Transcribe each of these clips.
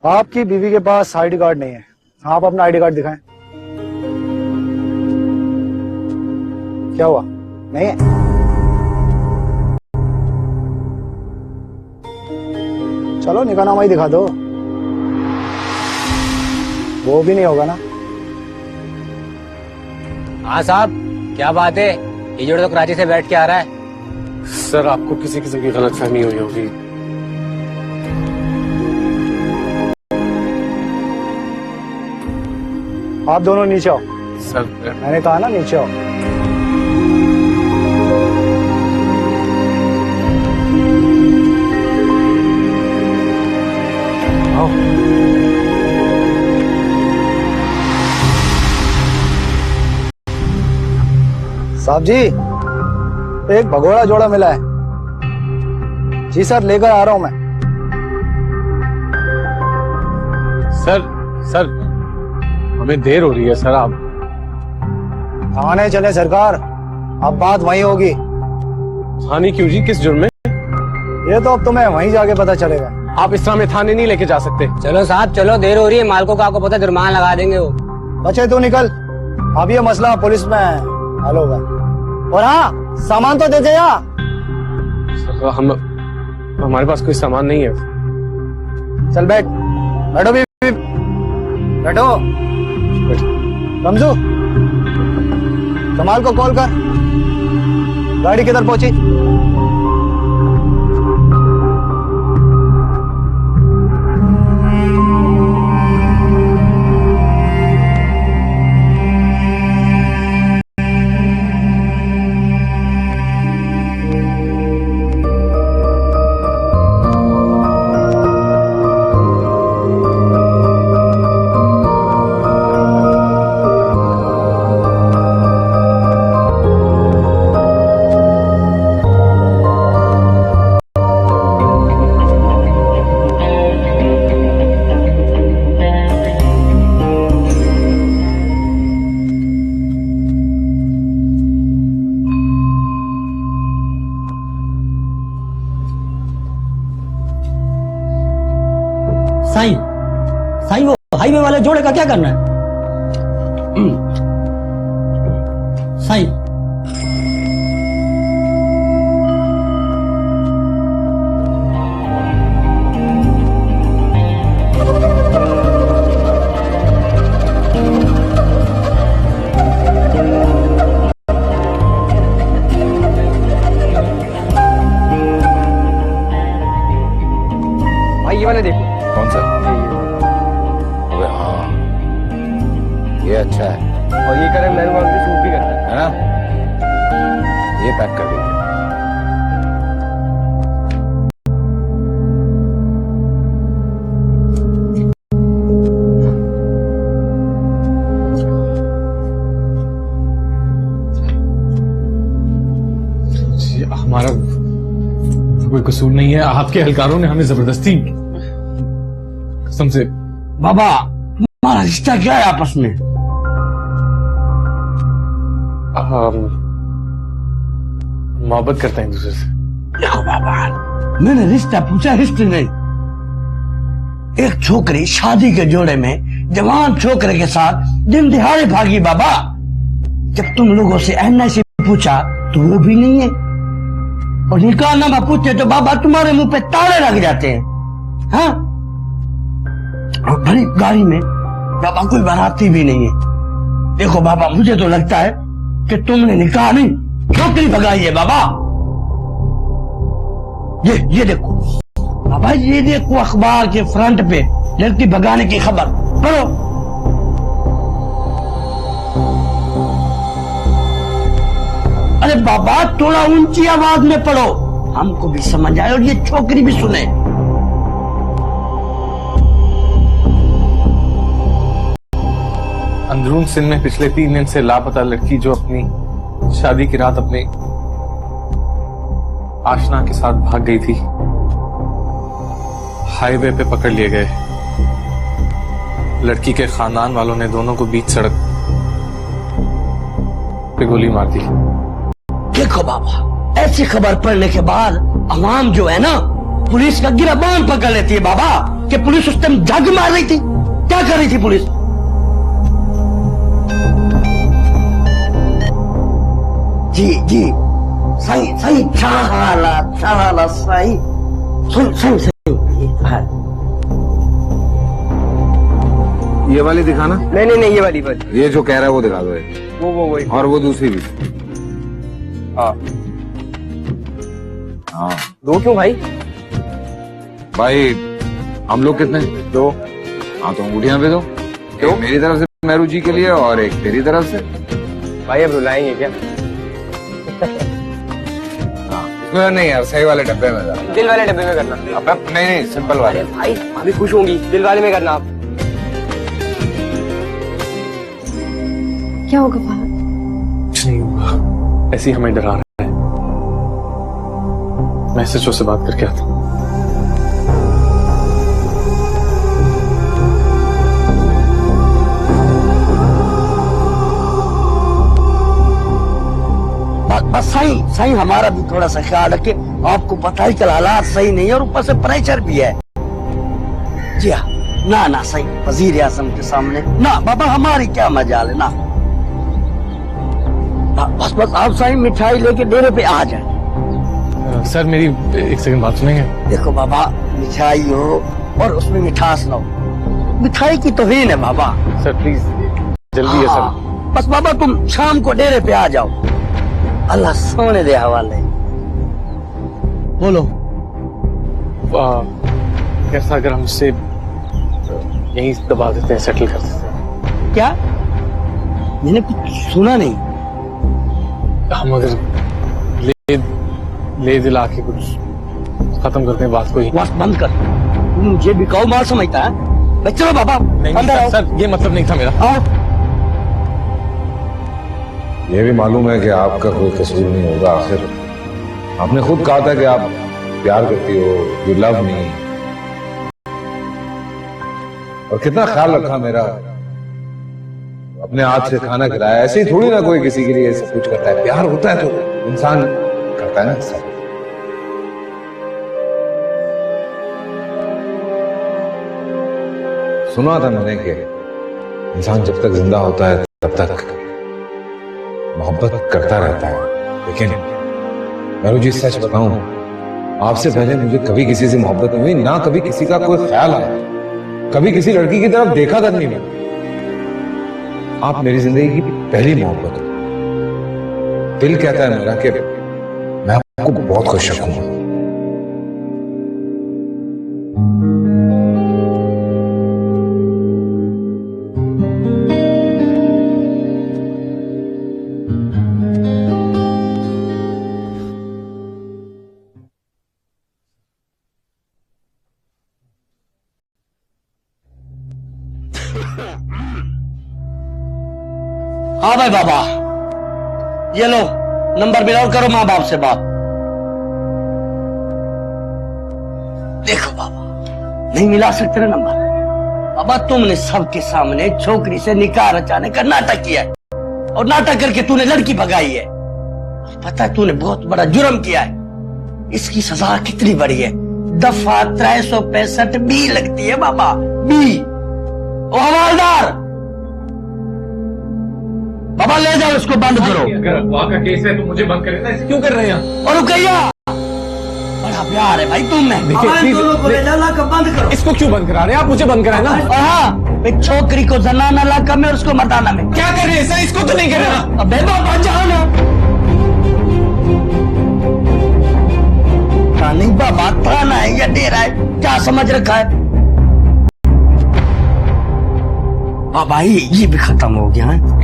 आपकी बीवी के पास आईडी कार्ड नहीं है, आप अपना आईडी कार्ड दिखाएं। क्या हुआ, नहीं है? चलो निकाहनामा ही दिखा दो। वो भी नहीं होगा ना? हाँ साहब, क्या बात है? ये जोड़ा तो कराची से बैठ के आ रहा है। सर आपको किसी किस्म की गलतफहमी हुई होगी। आप दोनों नीचे आओ। सर मैंने कहा ना नीचे आओ। आओ। साहब जी, एक भगोड़ा जोड़ा मिला है। जी सर, लेकर आ रहा हूं मैं। सर हमें देर हो रही है सर। आप थाने चले सरकार, अब बात वहीं होगी। थाने क्यों जी, किस जुर्म में? ये तो अब तुम्हें वहीं जाके पता चलेगा। आप इस तरह में थाने नहीं लेके जा सकते। चलो साहब चलो, देर हो रही है। मालकों का आपको पता, जुर्माना लगा देंगे वो। बच्चे तू निकल, अब ये मसला पुलिस में हल होगा। और हाँ, सामान तो दे दे या। हमारे पास कोई सामान नहीं है। चल बैठ, बैठो भी, बैठो। रमजू, कमाल को कॉल कर। गाड़ी किधर पहुंची? साईं वो हाईवे वाले जोड़े का क्या करना है? साईं भाई ये वाला देखो। कौन सा? अबे हाँ, ये अच्छा है। और ये कलर मैरून वाला सूट भी करता है ना? ये पैक कर दीजिए। हमारा कोई कसूर नहीं है। आपके एहलकारों ने हमें जबरदस्ती, कसम से। बाबा, तुम्हारा रिश्ता क्या है आपस में? मोहब्बत करते हैं एक दूसरे से। देखो बाबा, मैंने रिश्ता पूछा, हिस्ट्री नहीं। एक छोकरी शादी के जोड़े में जवान छोकरे के साथ दिन दिहाड़े भागी बाबा। जब तुम लोगों से एनआईसी पूछा तो वो भी नहीं है, और निकाहनामा पूछे तो बाबा तुम्हारे मुंह पे ताले लग जाते हैं। हाँ, और भरी गाड़ी में बाबा कोई बाराती भी नहीं है। देखो बाबा, मुझे तो लगता है कि तुमने निकाह नहीं, छोकरी भगाई है बाबा। ये देखो बाबा, ये देखो अखबार के फ्रंट पे लड़की भगाने की खबर पढ़ो। अरे बाबा, थोड़ा ऊंची आवाज में पढ़ो, हमको भी समझ आए और ये छोकरी भी सुने। अंदरून सिंध में पिछले 3 दिन से लापता लड़की जो अपनी शादी की रात अपने आशना के साथ भाग गई थी, हाईवे पे पकड़ लिए गए। लड़की के खानदान वालों ने दोनों को बीच सड़क पे गोली मार दी। देखो बाबा, ऐसी खबर पढ़ने के बाद अवाम जो है ना, पुलिस का गिरबान पकड़ लेती है बाबा। कि पुलिस उस टाइम जग मार रही थी? क्या कर रही थी पुलिस? जी जी, सही सही, शाला सही, सही सही। हाँ। ये वाली दिखाना। नहीं ये वाली ये जो कह रहा है वो दिखा दो एक। वही और वो दूसरी भी। हाँ। हाँ दो क्यों भाई? भाई हम लोग कितने? दो। हाँ तो अंगूठियां पे दो। एक मेरी तरफ से मेहरू जी के लिए और एक तेरी तरफ से। भाई अब रुलाएंगे क्या? हाँ इसमें नहीं यार, सही वाले डब्बे में जरा। दिल वाले डब्बे में करना। अबे नहीं सिंपल वाले। भाई अभी खुश होंगी, दिल वाले में करना आप। क्या होगा फहद? कुछ नहीं होगा, ऐसे ही हमें डरा रहा है। मैं सचो से बात करके आता हूँ। बस सही हमारा भी थोड़ा सा ख्याल रखे। आपको पता ही चला हालात सही नहीं है और ऊपर से प्रेशर भी है। जी हाँ, ना सही, वजीर आजम के सामने ना बाबा, हमारी क्या मजाल है ना। बस आप सही मिठाई लेके डेरे पे आ जाए। सर मेरी एक सेकंड बात सुनेंगे? देखो बाबा, मिठाई हो और उसमें मिठास ना हो, मिठाई की तौहीन है बाबा। सर प्लीज जल्दी है सर। बस बाबा तुम शाम को डेरे पे आ जाओ, अल्लाह सोने दे हवाले। बोलो। कैसा अगर हम इससे यहीं दबा देते हैं, सेटल कर देते हैं? क्या? मैंने कुछ सुना नहीं। हम अगर ले दिला के कुछ खत्म करते हैं बात को ही। बस बंद कर, तुम मुझे बिकाऊ माल समझता है? चलो बाबा नहीं अंदर आओ। सर ये मतलब नहीं था मेरा। आओ। ये भी मालूम है कि आपका कोई कसूर नहीं होगा। आखिर आपने खुद कहा था कि आप प्यार करती हो, यू लव मी, और कितना ख्याल रखा मेरा, अपने हाथ से खाना खिलाया। ऐसे ही थोड़ी ना कोई किसी के लिए सब कुछ करता है। प्यार होता है तो इंसान करता है ना सब। सुना था मैंने कि इंसान जब तक जिंदा होता है तब तक मोहब्बत करता रहता है। लेकिन मेरू जी सच बताऊं, आपसे पहले मुझे कभी किसी से मोहब्बत नहीं हुई, ना कभी किसी का कोई ख्याल आया, कभी किसी लड़की की तरफ देखा तक नहीं मैंने। आप मेरी जिंदगी की पहली मोहब्बत हो। दिल कहता है मेरा कि मैं आपको बहुत खुश रखूंगा। हाँ भाई बाबा, ये लो नंबर मिलाओ, करो माँ बाप से बात। देखो बाबा, नहीं मिला सकते ना नंबर। बाबा तुमने सबके सामने छोकरी से निकाह रचाने का नाटक किया है और नाटक करके तूने लड़की भगाई है। पता है तूने बहुत बड़ा जुर्म किया है। इसकी सजा कितनी बड़ी है? दफा 365 बी लगती है बाबा, बी। ओ हवालदार, बाबा ले जाओ इसको, बंद करो। अगर अगवा का केस है तो मुझे बंद करें ना, इसे क्यों कर रहे हैं? और रुकैया, बड़ा प्यार है भाई तुम में। दोनों को ले जाओ, लाका बंद करो। इसको क्यों बंद करा रहे हैं आप? मुझे बंद कराए ना। हाँ, एक छोकरी को जनाना लाका में और उसको मताना में। क्या कर रहे हैं सर? इसको तो नहीं कर रहे ना। अबे बाबा जाओ ना। नहीं बाबा, थाना है या डेरा है, क्या समझ रखा है? बाबा ये भी खत्म हो गया है।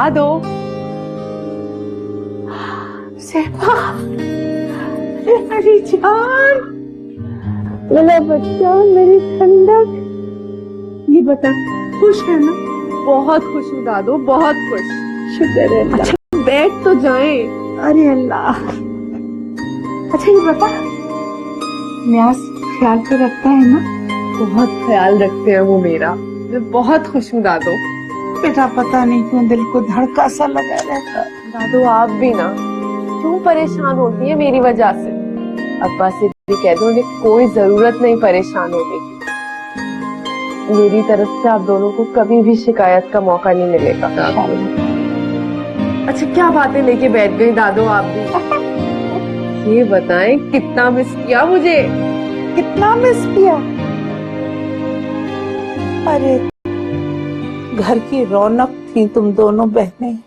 खिला दो। सेबा, मेरी जान, मेरा बच्चा, मेरी ठंडक। ये बता, खुश है ना? बहुत खुश हूँ दादो, बहुत खुश। शुक्र है। अच्छा बैठ तो जाए। अरे अल्लाह। अच्छा ये बता, न्यास ख्याल तो रखता है ना? बहुत ख्याल रखते हैं वो मेरा। मैं बहुत खुश हूँ दादो। बेटा पता नहीं क्यों दिल को धड़का सा लगा रहता। दादो आप भी ना क्यों परेशान होती है मेरी वजह से? अब्बा से भी कह दो, उन्हें कोई जरूरत नहीं परेशान होने की। मेरी तरफ से आप दोनों को कभी भी शिकायत का मौका नहीं मिलेगा। अच्छा क्या बातें लेके बैठ गई दादो आप भी? ये बताएं कितना मिस किया मुझे? कितना मिस किया? अरे घर की रौनक थी तुम दोनों बहनें।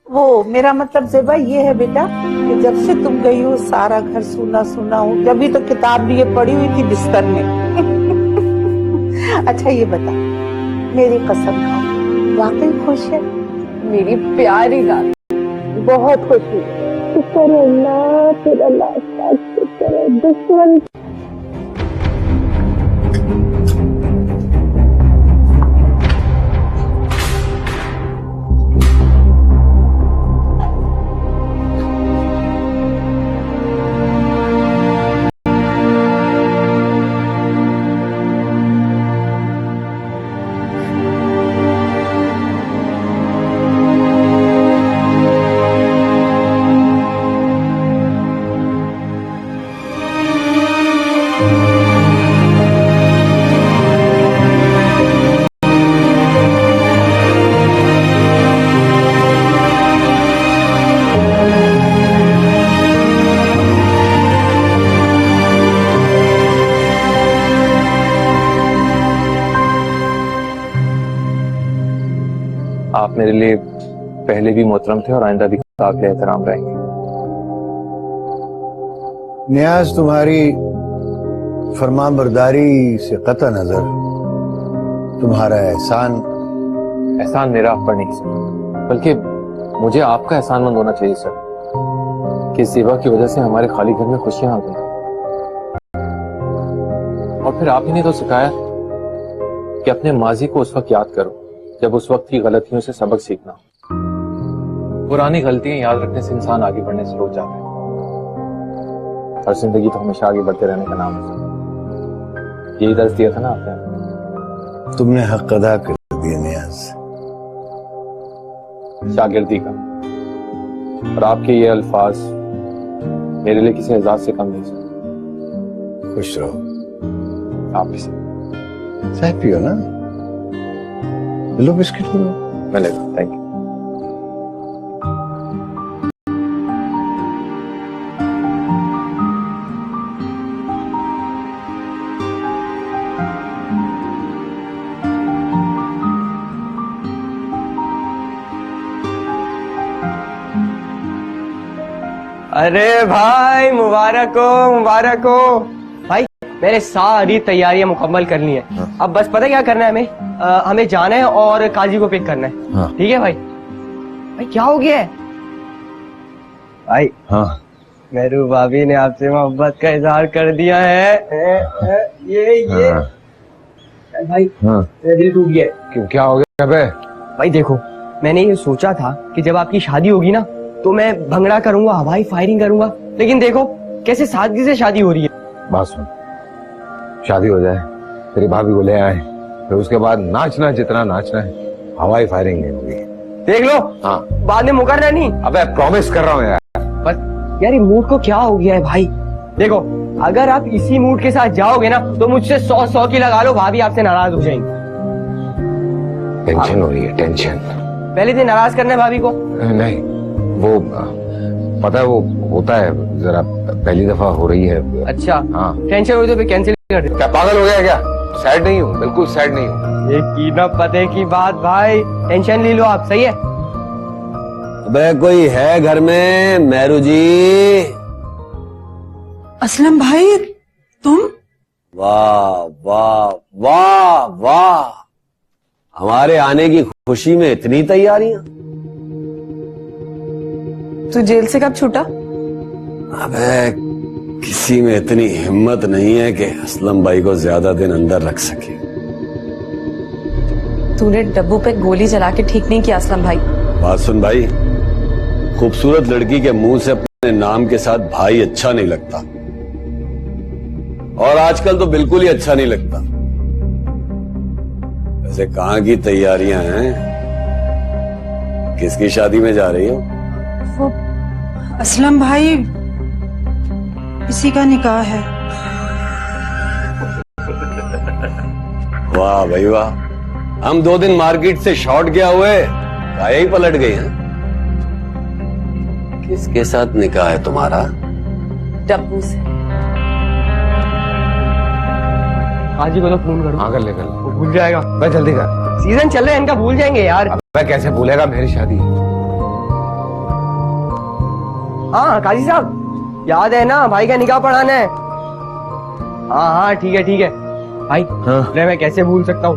वो मेरा मतलब ज़ेबा ये है बेटा कि जब से तुम गई हो सारा घर सूना सूना हो। जब तो किताब लिए पड़ी हुई थी बिस्तर में। अच्छा ये बता, मेरी कसम खाओ वाकई खुश है? मेरी प्यारी दादी बहुत खुश हुई। शुक्र अल्लाह, तेरा लाख शुक्र है। दुश्मन आप मेरे लिए पहले भी मोहतरम थे और आइंदा भी काबिल एहतराम रहेंगे। न्याज तुम्हारी फरमाबरदारी से कतई नजर तुम्हारा एहसान मेरा आप पर नहीं, बल्कि मुझे आपका एहसानमंद होना चाहिए सर कि सेवा की वजह से हमारे खाली घर में खुशियां आ गई। और फिर आप ही ने तो सिखाया कि अपने माजी को उस वक्त याद करो जब उस वक्त की गलतियों से सबक सीखना। पुरानी गलतियां याद रखने से इंसान आगे बढ़ने से रुक जाता है, और जिंदगी तो हमेशा आगे बढ़ते रहने का नाम है। यही दर्ज दिया था ना आपने। तुमने हक अदा कर दिया न्याज, शागिर्दी का। और आपके ये अल्फाज मेरे लिए किसी एजाज से कम नहीं सर। खुश रहो। आप भी सर। चाय पियो ना, लो बिस्किट लो। मिलेगा, थैंक यू। अरे भाई मुबारक हो, मुबारक हो भाई। मैंने सारी तैयारियां मुकम्मल कर ली है। अब बस पता है क्या करना है हमें? हमें जाना है और काजी को पिक करना है। हाँ। ठीक है भाई? भाई क्या हो गया है भाई? हाँ, मेरू भाभी ने आपसे मोहब्बत का इजहार कर दिया है। ये हाँ। भाई हाँ। मेरा दिल टूट गया है। क्यों, क्या हो गया बे? भाई देखो, मैंने ये सोचा था कि जब आपकी शादी होगी ना तो मैं भंगड़ा करूंगा, हवाई फायरिंग करूंगा, लेकिन देखो कैसे सादगी से शादी हो रही है। बात सुन, शादी हो जाए, तेरी भाभी को ले आए, फिर उसके बाद नाचना जितना नाचना है, हवाई फायरिंग नहीं होगी। देख लो। हाँ। बाद में मुकरना नहीं। अबे प्रॉमिस कर रहा हूँ यार। बस यार ये मूड को क्या हो गया है भाई? देखो अगर आप इसी मूड के साथ जाओगे ना तो मुझसे 100 की लगा लो, भाभी आपसे नाराज हो जाएंगी। टेंशन हो रही है, टेंशन। पहले दिन नाराज करना है भाभी को? नहीं, वो पता है, वो होता है, जरा पहली दफा हो रही है। अच्छा। हाँ। टेंशन हुई तो फिर कैंसिल कर दे। क्या पागल हो गया क्या? सैड नहीं हूँ, बिल्कुल सैड नहीं हूँ। ये की ना पते की बात भाई, टेंशन ले लो आप, सही है? अबे कोई है घर में? मेहरू जी। असलम भाई तुम? वाह वाह वाह वाह, हमारे आने की खुशी में इतनी तैयारियां? तू जेल से कब छूटा? अबे किसी में इतनी हिम्मत नहीं है कि असलम भाई को ज्यादा दिन अंदर रख सके। तूने डब्बू पे गोली चला के ठीक नहीं किया असलम भाई। बात सुन भाई, खूबसूरत लड़की के मुंह से अपने नाम के साथ भाई अच्छा नहीं लगता, और आजकल तो बिल्कुल ही अच्छा नहीं लगता। वैसे कहाँ की तैयारियां हैं? किसकी शादी में जा रही हो? वो असलम भाई, इसी का निकाह है। वाह भाई वाह, हम 2 दिन मार्केट से शॉर्ट गया हुए काया ही पलट गई हैं। किसके साथ निकाह है तुम्हारा? डब्बू से। काजी को तो फोन करो। हाँ कर ले वो भूल जाएगा। मैं जल्दी कर। सीजन चल रहे हैं इनका, भूल जाएंगे यार। मैं कैसे भूलेगा मेरी शादी? हाँ काजी साहब, याद है ना भाई का निकाह पढ़ाना है। हाँ हाँ ठीक है ठीक है भाई। हाँ। अरे मैं कैसे भूल सकता हूँ।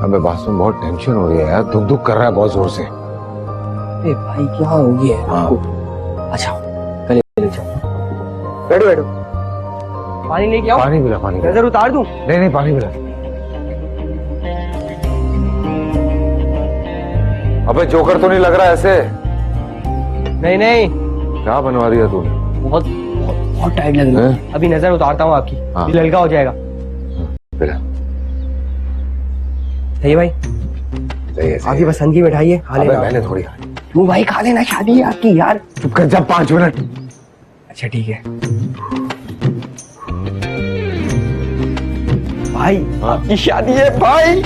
अबे बात सुन, बहुत टेंशन हो रही है यार, दुख दुख कर रहा है बहुत जोर से। अरे भाई क्या हो गया है आपको? अच्छा गले ले जाओ, बैठो बैठो। पानी लेके आओ। पानी पिला, पानी पिला। नजर उतार दूं? नहीं पानी पिला। अबे जोकर तो नहीं लग रहा ऐसे? नहीं नहीं, क्या बनवा दिया तूने? बहुत बहुत बहुत टाइट लग रहा है। अभी नजर उतारता हूँ आपकी। हाँ। ये लड़का हो जाएगा। पिला। सही भाई, आपकी पसंद की मिठाई है, खा अबे लेना। मैंने थोड़ी खाई। तू भाई खा लेना, शादी है आपकी यार। चुप कर जा, 5 मिनट। अच्छा ठीक है भाई, आपकी शादी है भाई।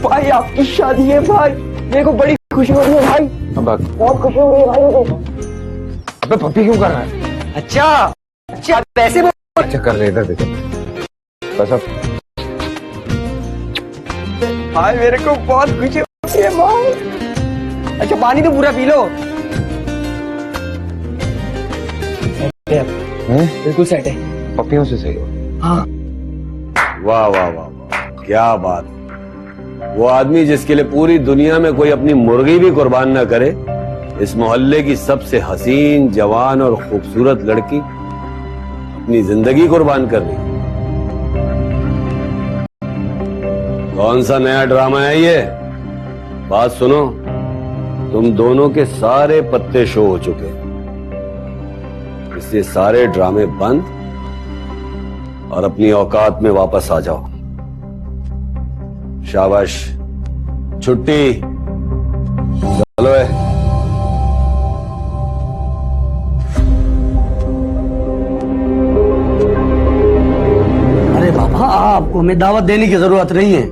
भाई आपकी शादी है भाई, मेरे को बड़ी खुशी हो रही है भाई, बहुत खुशी हो रही है भाई मेरे को। अबे पप्पी क्यों कर रहा है? अच्छा अच्छा पैसे अच्छा कर ले, इधर देखो बस। अब भाई मेरे को बहुत खुशी हो रही है भाई। अच्छा पानी तो पूरा पी लो। बिल्कुल सेट है, पप्पियों से सही हो। हाँ। वाह वाह वाह वाह, क्या बात। वो आदमी जिसके लिए पूरी दुनिया में कोई अपनी मुर्गी भी कुर्बान ना करे, इस मोहल्ले की सबसे हसीन, जवान और खूबसूरत लड़की अपनी जिंदगी कुर्बान कर दी। कौन सा नया ड्रामा है ये? बात सुनो, तुम दोनों के सारे पत्ते शो हो चुके हैं, इसलिए सारे ड्रामे बंद और अपनी औकात में वापस आ जाओ। शाबाश, छुट्टी। चलो है। अरे बाबा, आपको हमें दावत देने की जरूरत नहीं है।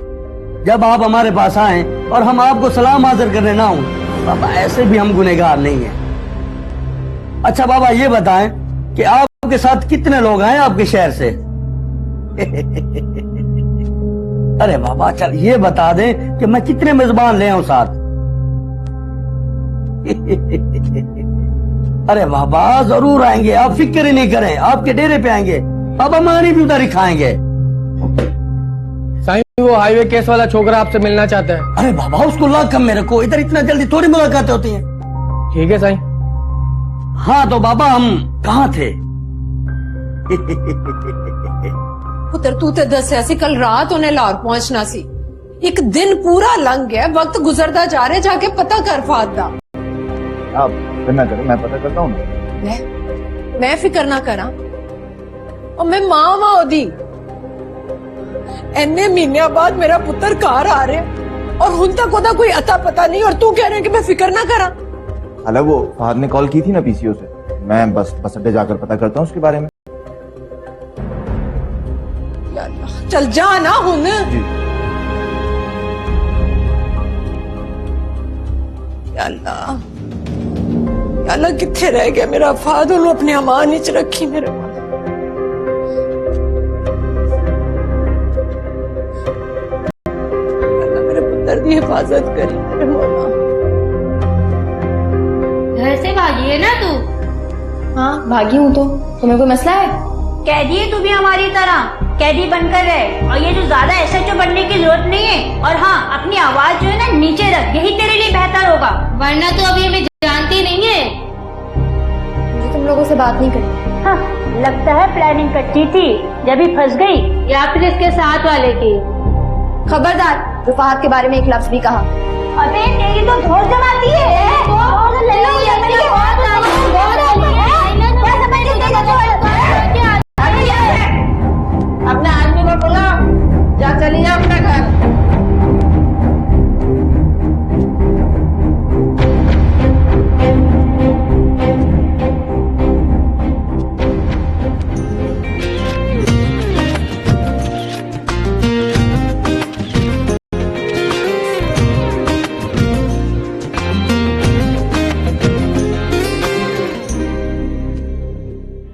जब आप हमारे पास आए और हम आपको सलाम हाजिर करने ना हों, बाबा ऐसे भी हम गुनहगार नहीं हैं। अच्छा बाबा ये बताएं कि आपके साथ कितने लोग आए आपके शहर से? अरे बाबा चल ये बता दें कि मैं कितने मेजबान ले आऊं साथ? अरे बाबा जरूर आएंगे, आप फिक्र ही नहीं करें, आपके डेरे पे आएंगे, अब हमारी भी उधर ही खाएंगे। साईं वो हाईवे केस वाला छोकरा आपसे मिलना चाहता है। अरे बाबा उसको ला कम मेरे को, इधर इतना जल्दी थोड़ी मुलाकातें होती हैं। ठीक है साईं। हाँ तो बाबा हम कहाँ थे? पुत्र तू तो दस सी कल रात उन्हें लाहौर पहुंचना सी, एक दिन पूरा लंघ गया, वक्त गुजरता जा रहा, जाके पता कर फाद दा। आप फिक्र ना करो, मैं पता करता हूँ। मैं फिक्र ना करा, और मैं मां वां ओदी। इन्ने महीने बाद मेरा पुत्र घर आ रहा और हुन तक ओदा कोई अता पता नहीं, और तू कह रहे कि मैं फिक्र ना करा। हेलो, वो फहद ने कॉल की थी ना पीसीओ से, मैं बस अड्डे जाकर पता करता हूँ उसके बारे में। चल जा ना हुन। अल्लाह अल्लाह किथे रह गया मेरा फाद, उन्होंने अपने अमान च रखी मेरे को। अल्लाह मेरे पुत्र की हिफाजत करी मेरे मौला। घर से भागी है ना तू? हाँ भागी हूँ। तो तुम्हें कोई मसला है? कह दिए तू भी हमारी तरह, कैदी बनकर रहे, और ये जो ज्यादा SHO बनने की जरूरत नहीं है। और हाँ, अपनी आवाज जो है ना नीचे रख, यही तेरे लिए बेहतर होगा, वरना तो अभी हमें जानती नहीं है। मुझे तुम लोगों से बात नहीं करनी। हाँ, लगता है प्लानिंग कच्ची थी, जब ही फंस गई, या फिर इसके साथ वाले की। खबरदार, जो फहद के बारे में एक लफ्ज भी कहा। अबे तेरी तो धोर जमाती है। अपने आदमी को बोला, जा चली जा अपना घर।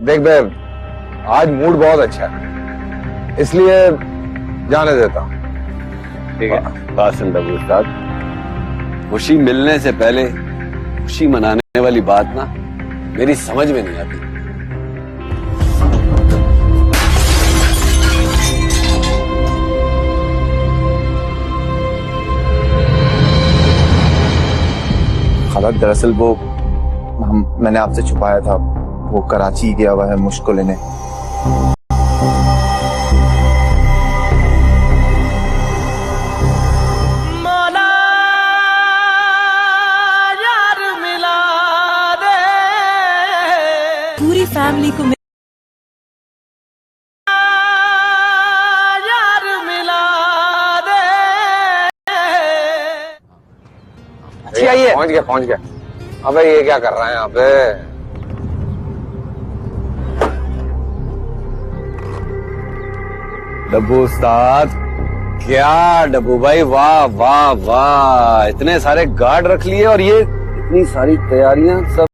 देख बे, आज मूड बहुत अच्छा है, इसलिए जाने देता हूं। ठीक है, बात सुन डब्बू उस्ताद। खुशी मिलने से पहले खुशी मनाने वाली बात ना मेरी समझ में नहीं आती। खाला, दरअसल वो मैंने आपसे छुपाया था, वो कराची गया हुआ है मुझको लेने। पूरी फैमिली को पहुंच गया। अबे ये क्या कर रहा है यहाँ पे? डब्बू उस्ताद, क्या डब्बू भाई, वाह वाह वाह, इतने सारे गार्ड रख लिए और ये इतनी सारी तैयारियां सब।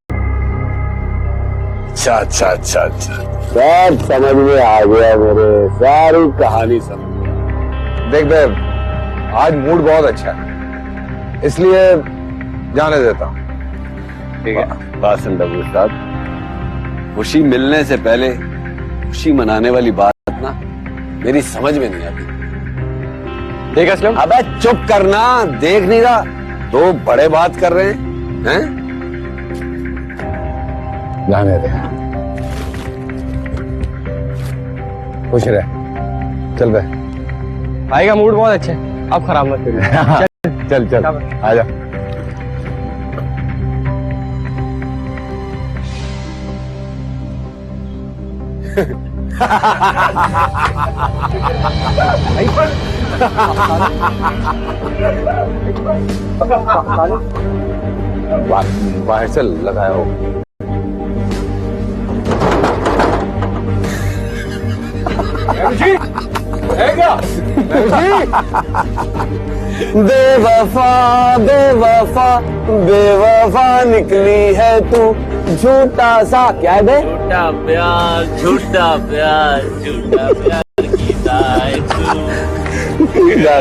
अच्छा, सब समझ में आ गया, मेरे सारी कहानी समझ में आ गई। देख बे, आज मूड बहुत अच्छा है, इसलिए जाने देता हूं। ठीक है, बात सुन डब्बू उस्ताद। खुशी मिलने से पहले खुशी मनाने वाली बात ना मेरी समझ में नहीं आती। देख असलम, अबे चुप करना, देख नहीं रहा तो बड़े बात कर रहे हैं? जाने दे, खुश रह, चल बे। भाई का मूड बहुत अच्छा है, आप खराब मत करिए। चल आजा। बाहर से लगाया हो। बेवफा बेवफा बेवफा निकली है तू, झूठा सा क्या है बे? झूठा प्यार कीता है तू। जा।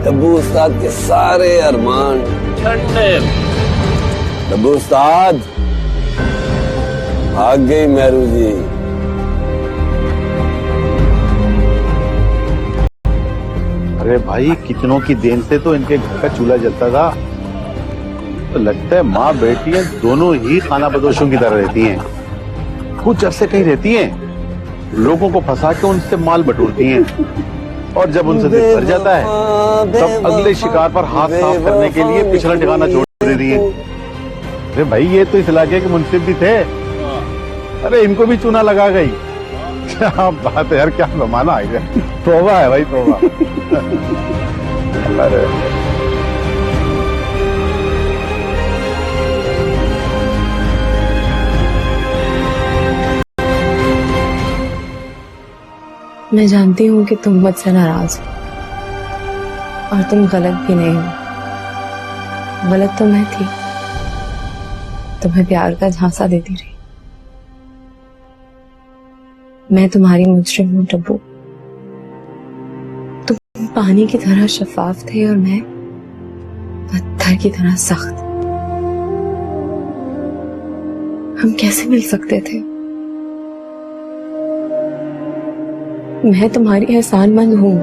डब्बू उस्ताद के सारे अरमान ठंडे। डब्बू उस्ताद, भाग गई मेहरू जी। अरे भाई, कितनों की देन से तो इनके घर का चूल्हा जलता था। तो लगता है माँ बेटियां दोनों ही खाना बदोशों की तरह रहती हैं। कुछ अरसे कहीं रहती हैं, लोगों को फंसा के उनसे माल बटोरती हैं, और जब उनसे दिल भर जाता है तब अगले शिकार पर हाथ साफ करने के लिए पिछला ठिकाना छोड़ देती हैं। अरे भाई, ये तो इस इलाके के मुंसिफ भी थे। अरे इनको भी चूना लगा गई। क्या बात है यार, क्या जमाना आ गया। तौबा है भाई, तौबा। अरे मैं जानती हूँ कि तुम मुझसे नाराज हो, और तुम गलत भी नहीं हो। गलत तो मैं थी, तुम्हें प्यार का झांसा देती रही। मैं तुम्हारी मुजरिम हूँ डब्बू। तुम पानी की तरह शफाफ थे और मैं पत्थर की तरह सख्त। हम कैसे मिल सकते थे? मैं तुम्हारी एहसानमंद हूँ।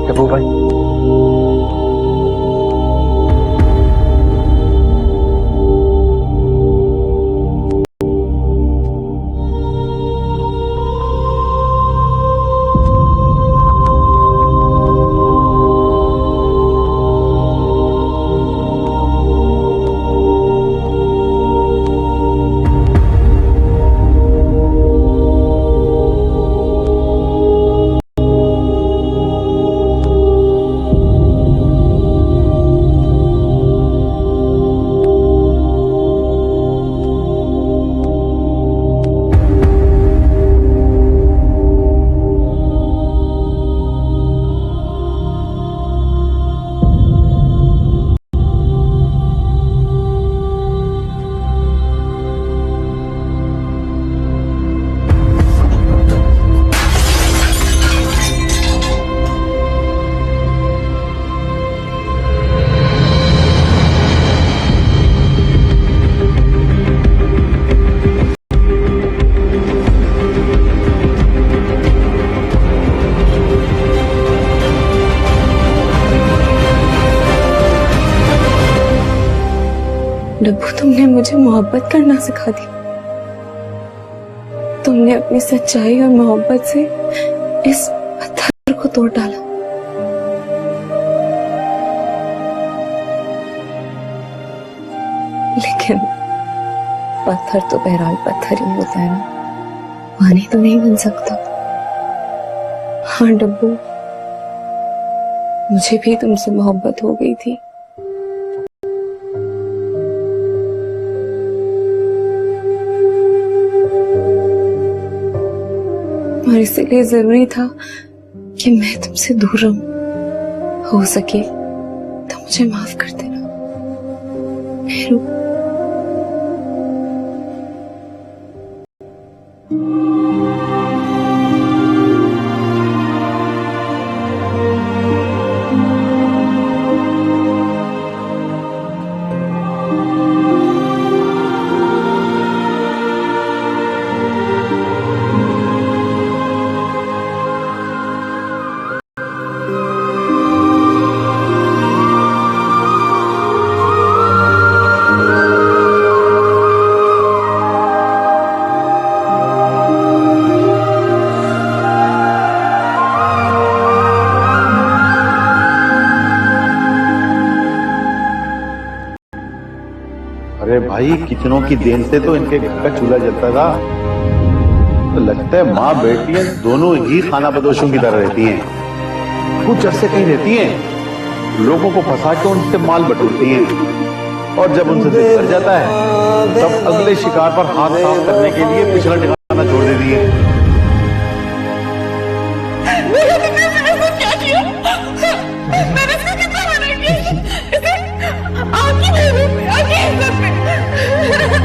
डब्बू भाई, डब्बू, तुमने मुझे मोहब्बत करना सिखा दी। तुमने अपनी सच्चाई और मोहब्बत से इस पत्थर को तोड़ डाला। लेकिन पत्थर तो बहरहाल पत्थर ही होता है ना, पानी तो नहीं बन सकता। हाँ डब्बू, मुझे भी तुमसे मोहब्बत हो गई थी। और इसीलिए जरूरी था कि मैं तुमसे दूर रहूं। हो सके तो मुझे माफ कर देना मेरू। अरे भाई, कितनों की देन से तो इनके घर का चूल्हा जलता था। तो लगता है माँ बेटियां दोनों ही खाना बदोशों की तरह रहती हैं। कुछ अरसे कहीं रहती हैं, लोगों को फंसा के उनसे माल बटोरती हैं, और जब उनसे दिल भर जाता है तब अगले शिकार पर हाथ साफ करने के लिए पिछला ठिकाना छोड़ देती है।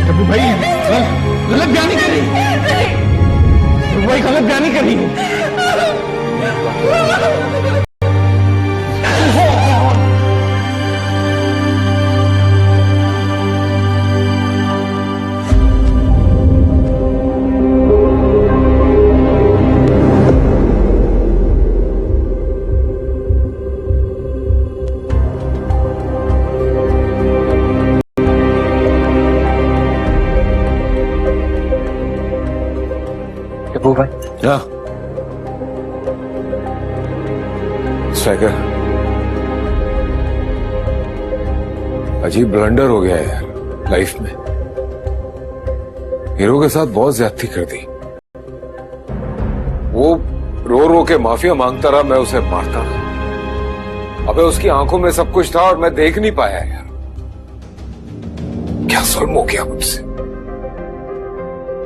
डब्बू भाई गलत बयानी कर रही है। डब्बू भाई गलत बयानी कर रही है। डब्बू भाई, हाँ स्ट्राइकर, अजीब ब्लंडर हो गया है यार लाइफ में। हीरो के साथ बहुत ज्यादती कर दी। वो रो रो के माफिया मांगता रहा, मैं उसे मारता रहा। अबे उसकी आंखों में सब कुछ था और मैं देख नहीं पाया यार। क्या जुल्म हो गया मुझसे।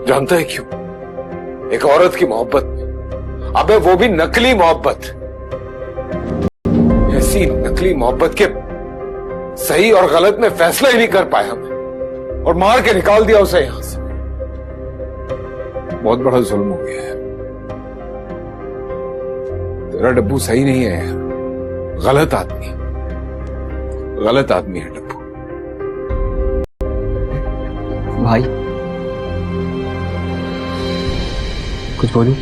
जानता है क्यों? एक औरत की मोहब्बत में, अबे वो भी नकली मोहब्बत। ऐसी नकली मोहब्बत के सही और गलत में फैसला ही नहीं कर पाया मैं, और मार के निकाल दिया उसे यहां से। बहुत बड़ा जुल्म हो गया है। तेरा डब्बू सही नहीं है यार, गलत आदमी है डब्बू। भाई कुछ बोलूं?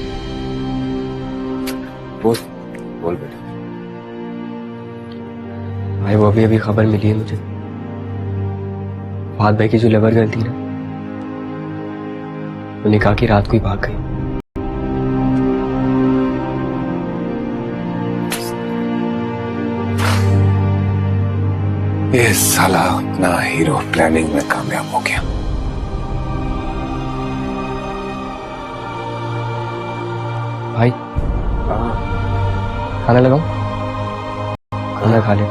बोल बेटा। भाई वो अभी खबर मिली है मुझे, फहद भाई की जो लेबर गर्ल थी ना, वो निकाह की रात को ही भाग गई। ये साला अपना हीरो प्लानिंग में कामयाब हो गया। भाई खाना लगाओ, खाना खा ले।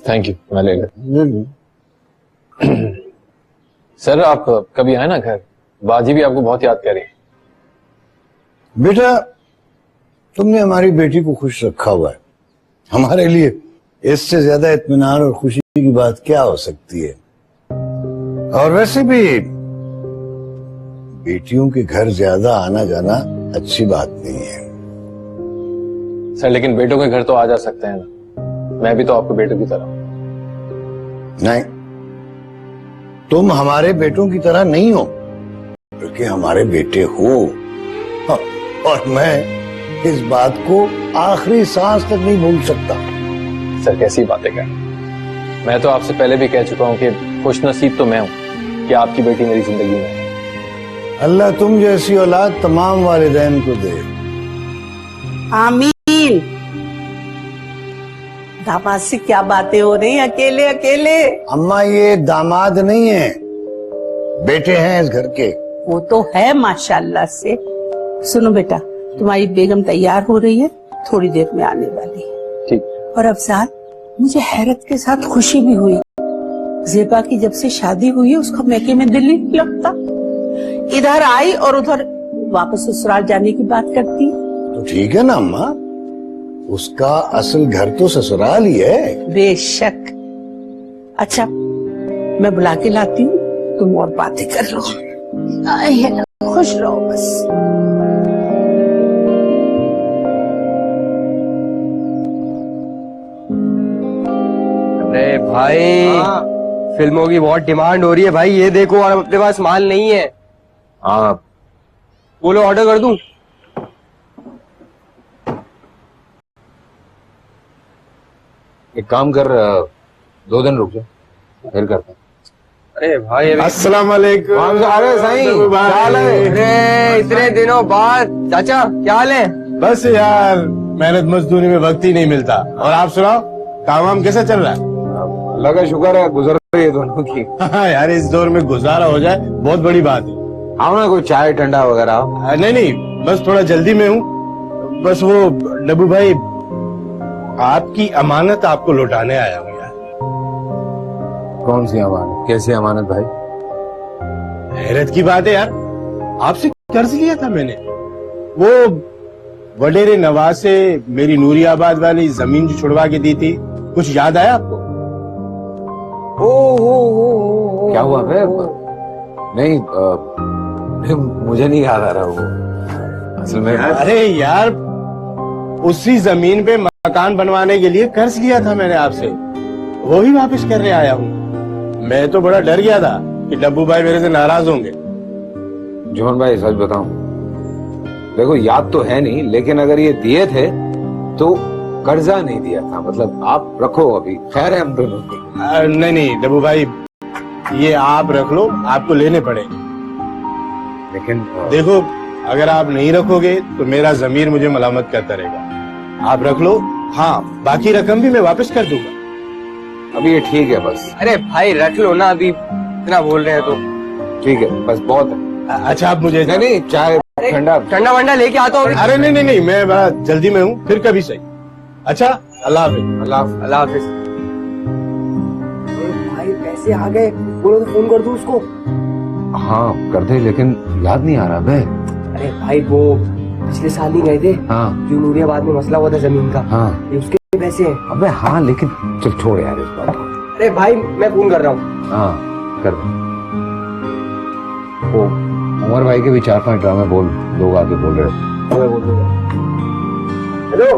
थैंक यू, मैं ले लूं। सर आप कभी आए ना घर, बाजी भी आपको बहुत याद कर रही है। बेटा तुमने हमारी बेटी को खुश रखा हुआ है, हमारे लिए इससे ज्यादा इत्मीनान और खुशी की बात क्या हो सकती है। और वैसे भी बेटियों के घर ज्यादा आना जाना अच्छी बात नहीं है। सर लेकिन बेटों के घर तो आ जा सकते हैं ना, मैं भी तो आपके बेटों की तरह। नहीं, तुम हमारे बेटों की तरह नहीं हो, बल्कि हमारे बेटे हो। और मैं इस बात को आखिरी सांस तक नहीं भूल सकता। सर कैसी बातें कर, मैं तो आपसे पहले भी कह चुका हूं कि खुशनसीब तो मैं हूं कि आपकी बेटी मेरी जिंदगी में है। अल्लाह तुम जैसी औलाद तमाम वालिदैन को दे। आमीन। दामाद से क्या बातें हो रही हैं अकेले अकेले? अम्मा ये दामाद नहीं है, बेटे हैं इस घर के। वो तो है माशाल्लाह से। सुनो बेटा, तुम्हारी बेगम तैयार हो रही है, थोड़ी देर में आने वाली है। ठीक। और अफजाल, मुझे हैरत के साथ खुशी भी हुई, ज़ेबा की जब से शादी हुई है उसका मैके में दिल नहीं लगता। इधर आई और उधर वापस ससुराल जाने की बात करती। तो ठीक है ना अम्मा, उसका असल घर तो ससुराल ही है। बेशक। अच्छा मैं बुला के लाती हूँ, तुम और बातें कर लो। खुश रहो बस। अरे भाई फिल्मों की बहुत डिमांड हो रही है भाई, ये देखो, और अपने पास माल नहीं है। हाँ बोलो ऑर्डर कर दूं? एक काम कर, 2 दिन रुक जा, फिर करते हैं। अरे भाई अस्सलाम वालेकुम। अरे सही क्या हाल है? अरे इतने दिनों बाद चाचा, क्या हाल है? बस यार मेहनत मजदूरी में वक्त ही नहीं मिलता। और आप सुनाओ, काम वाम कैसा चल रहा है? अल्लाह का शुक्र है, गुजर रही है दोनों की। हाँ यार, इस दौर में गुजारा हो जाए बहुत बड़ी बात है। आओ ना, कोई चाय ठंडा वगैरह। नहीं, बस थोड़ा जल्दी में हूँ। बस वो डब्बू भाई, आपकी अमानत आपको लौटाने आया हूँ यार। कौन सी अमानत? कैसी अमानत भाई? हैरत की बात है यार, आपसे कर्ज लिया था मैंने, वो वडेरे नवाज से मेरी नूरियाबाद वाली जमीन जो छुड़वा के दी थी, कुछ याद आया आपको? ओ क्या हुआ भाई? नहीं मुझे नहीं याद आ रहा वो असल में। अरे यार, उसी जमीन पे मकान बनवाने के लिए कर्ज लिया था मैंने आपसे, वो ही वापस करने आया हूँ। मैं तो बड़ा डर गया था कि डब्बू भाई मेरे से नाराज होंगे। जुमन भाई सच बताऊं, देखो याद तो है नहीं, लेकिन अगर ये दिए थे तो कर्जा नहीं दिया था। मतलब आप रखो, अभी खैर है हम दोनों की। नहीं डब्बू भाई, ये आप रख लो, आपको लेने पड़ेंगे। लेकिन देखो, अगर आप नहीं रखोगे तो मेरा जमीर मुझे मलामत करता रहेगा। आप रख लो, हाँ बाकी रकम भी मैं वापस कर दूंगा। अभी ये ठीक है बस। अरे भाई रख लो ना, अभी इतना बोल रहे हैं तो ठीक है, बस बहुत है। अच्छा आप मुझे नहीं चाय ठंडा वंडा लेके आता हूँ। अरे नहीं, मैं बड़ा जल्दी में हूँ, फिर कभी सही। अच्छा, अल्लाह हाफिज। अल्लाह हाफिज। भाई पैसे आ गए, बोलो तो फोन कर दूं उसको। हाँ कर दे, लेकिन याद नहीं आ रहा बे। अरे भाई वो पिछले साल ही गए थे। हाँ जो नूरियाबाद में मसला हुआ था जमीन का। हाँ ये उसके पैसे हैं। अबे हाँ, लेकिन चल छोड़ यार इस बात को। अरे भाई मैं फोन कर रहा हूँ। हाँ कर दे। वो उमर भाई के भी 4-5 ड्रामे बोल, लोग आगे बोल रहे हैं। मैं बोल दूंगा। हेलो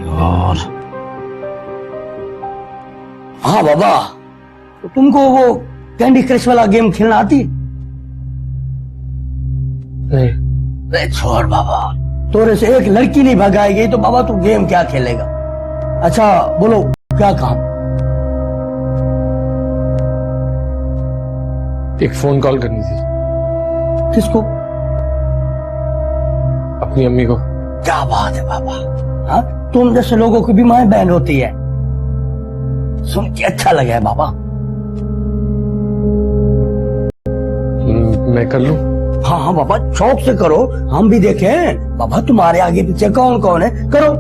यार। हाँ बाबा, तो तुमको वो कैंडी क्रश वाला गेम खेलना आती? नहीं छोड़ बाबा, तोरे से एक लड़की नहीं भगाएगी तो बाबा तू गेम क्या खेलेगा। अच्छा बोलो क्या काम? एक फोन कॉल करनी थी। किसको? अपनी अम्मी को। क्या बात है बाबा, हाँ तुम जैसे लोगों की भी माँ बहन होती है, सुन के अच्छा लगा है बाबा। मैं कर लूं? हाँ हाँ बाबा, शौक से करो, हम भी देखें बाबा तुम्हारे आगे पीछे कौन कौन है, करो।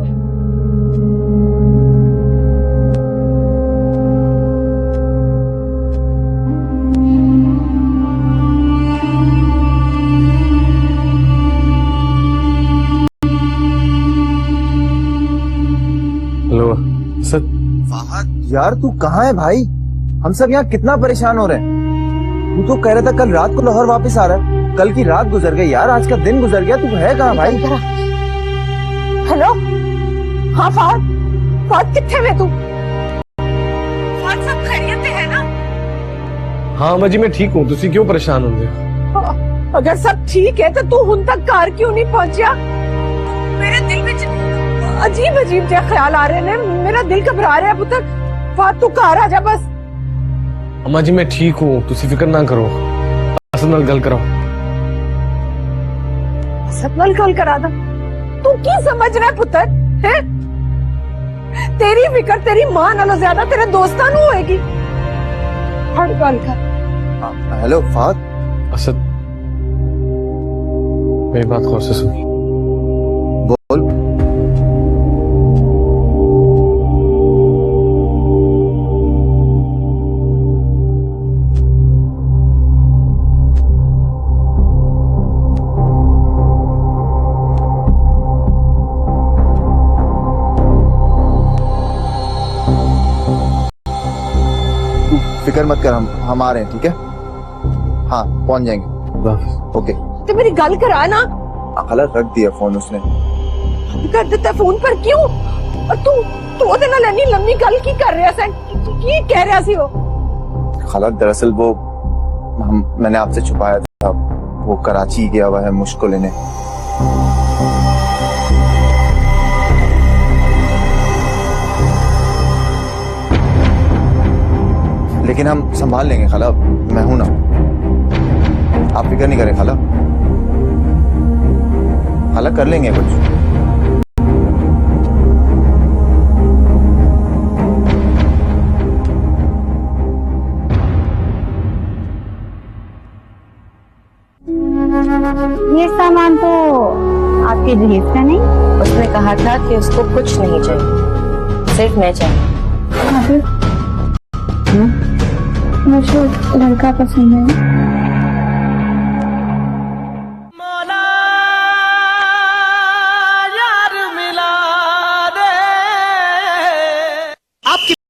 Hello sir. फहद यार तू कहाँ है भाई? हम सब यहाँ कितना परेशान हो रहे हैं। तू तो कह रहा था कल रात को लाहौर वापस आ रहा है। कल की रात गुजर गई यार, आज का दिन गुजर गया, तू है कहाँ भाई? हेलो हाँ फहद, फहद किथे में तू? फहद सब खैरियत है ना? हाँ अम्मा जी मैं ठीक हूँ, तुसी क्यों परेशान होंगे? अगर सब ठीक है तो तू हुन तक कार क्यों नहीं पहुंचा? मेरे दिल में अजीब अजीब से ख्याल आ रहे हैं, मेरा दिल घबरा रहा है पुत्र। फहद तू कार आ जा बस। अम्मा जी मैं ठीक हूँ, तुसी फिक्र ना करो। असद नाल गल करो। सपनल कॉल करा दा। तू की समझ रहा है पुत्र है? तेरी फिक्र तेरी मां नालों ज्यादा तेरे दोस्तां नू होएगी। हर गल कर। हेलो फहद। असद मेरी बात गौर से सुन। बोल। फिक्र मत कर, हम आ रहे हैं, ठीक है? हाँ पहुंच जाएंगे। ओके। तो मेरी गल करा ना। खाला रख दिया फोन उसने। कर देता फोन पर क्यों? और तू ओदे नाल इन्नी लंबी गल की कर रहा सन? की कह रहा सी वो? खाला दरअसल वो मैंने आपसे छुपाया था, वो कराची गया हुआ है मुझको लेने। लेकिन हम संभाल लेंगे खाला, मैं हूं ना, आप फिक्र नहीं करें खाला। खाला कर लेंगे कुछ। ये सामान तो आपके जहीज का नहीं? उसने कहा था कि उसको कुछ नहीं चाहिए, सिर्फ मैं चाहिए। मुझे लड़का पसंद है।